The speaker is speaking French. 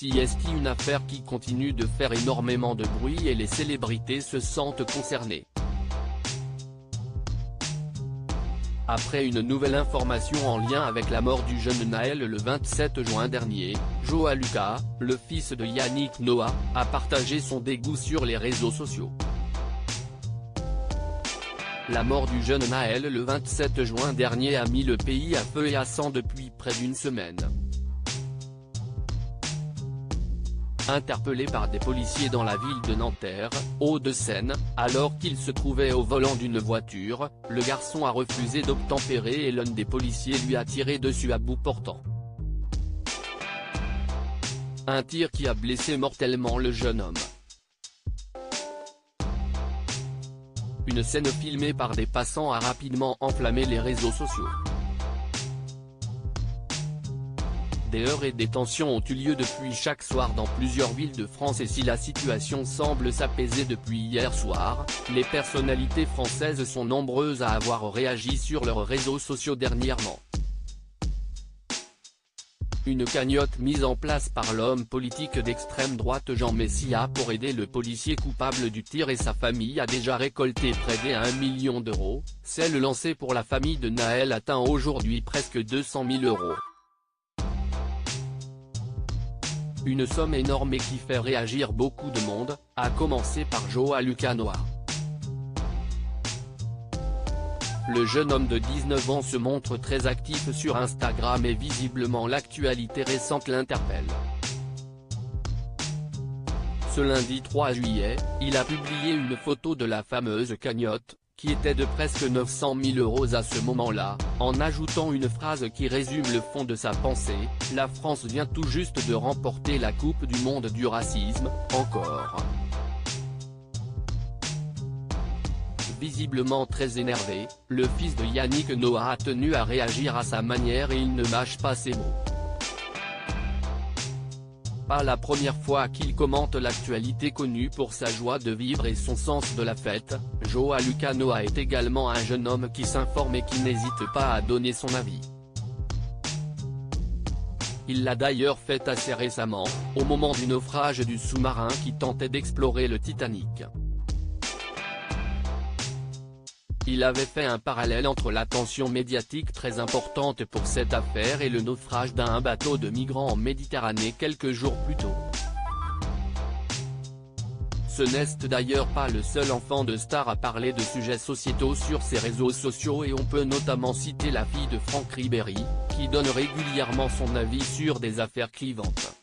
C'est une affaire qui continue de faire énormément de bruit et les célébrités se sentent concernées. Après une nouvelle information en lien avec la mort du jeune Naël le 27 juin dernier, Joa Lucas, le fils de Yannick Noah, a partagé son dégoût sur les réseaux sociaux. La mort du jeune Naël le 27 juin dernier a mis le pays à feu et à sang depuis près d'une semaine. Interpellé par des policiers dans la ville de Nanterre, Hauts-de-Seine, alors qu'il se trouvait au volant d'une voiture, le garçon a refusé d'obtempérer et l'un des policiers lui a tiré dessus à bout portant. Un tir qui a blessé mortellement le jeune homme. Une scène filmée par des passants a rapidement enflammé les réseaux sociaux. Des heurts et des tensions ont eu lieu depuis chaque soir dans plusieurs villes de France et si la situation semble s'apaiser depuis hier soir, les personnalités françaises sont nombreuses à avoir réagi sur leurs réseaux sociaux dernièrement. Une cagnotte mise en place par l'homme politique d'extrême droite Jean Messia pour aider le policier coupable du tir et sa famille a déjà récolté près de 1 million d'euros, celle lancée pour la famille de Naël atteint aujourd'hui presque 200 000 euros. Une somme énorme et qui fait réagir beaucoup de monde, à commencer par Joa Lucas. Le jeune homme de 19 ans se montre très actif sur Instagram et visiblement l'actualité récente l'interpelle. Ce lundi 3 juillet, il a publié une photo de la fameuse cagnotte, qui était de presque 900 000 euros à ce moment-là, en ajoutant une phrase qui résume le fond de sa pensée: « La France vient tout juste de remporter la Coupe du monde du racisme, encore ». Visiblement très énervé, le fils de Yannick Noah a tenu à réagir à sa manière et il ne mâche pas ses mots. Pas la première fois qu'il commente l'actualité connue pour sa joie de vivre et son sens de la fête, Joa Lucas est également un jeune homme qui s'informe et qui n'hésite pas à donner son avis. Il l'a d'ailleurs fait assez récemment, au moment du naufrage du sous-marin qui tentait d'explorer le Titanic. Il avait fait un parallèle entre l'attention médiatique très importante pour cette affaire et le naufrage d'un bateau de migrants en Méditerranée quelques jours plus tôt. Ce n'est d'ailleurs pas le seul enfant de star à parler de sujets sociétaux sur ses réseaux sociaux et on peut notamment citer la fille de Franck Ribéry, qui donne régulièrement son avis sur des affaires clivantes.